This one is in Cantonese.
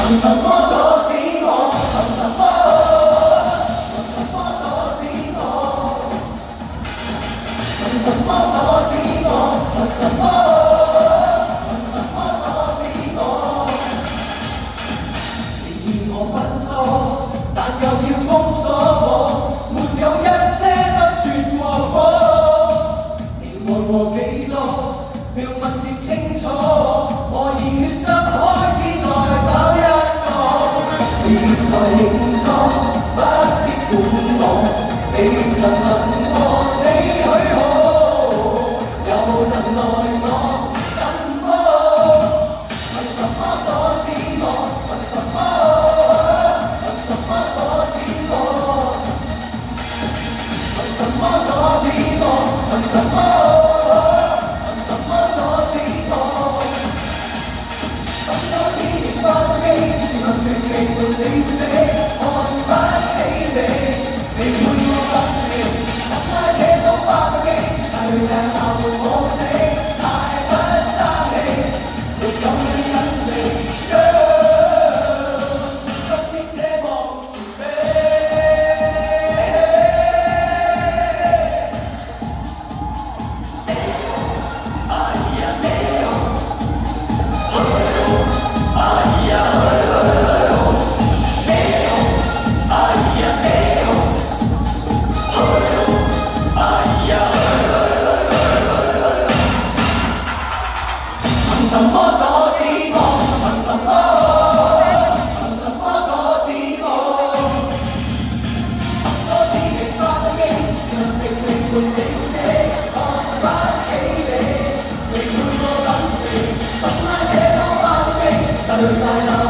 憑什麼阻止我？憑什麼？憑什麼阻止我？憑什麼阻止我？憑什麼？憑什麼阻止我？你與我分開，但又要封鎖我，沒有一些不說過火。你愛我幾多？要問亦清楚，我已決心開始再找一個。別來認錯，不必管我，你曾問我，你許可，又能奈我怎麼？憑什麼阻止我？憑什麼？憑什麼阻止我？憑什麼阻止我？憑什麼？憑什麼阻止我？怎阻止仍發機，是問明未沒理性，看不起你，你每個不明，怎拉扯都發機，大淚也鬧我死，太不爭氣，沒有你引領，不必奢望前飛。憑什麼阻止我？憑什麼？憑什麼阻止我？怎阻止仍發機，是問明未沒理性，看不起你，你每個品味，怎拉扯都發機，大淚大鬧。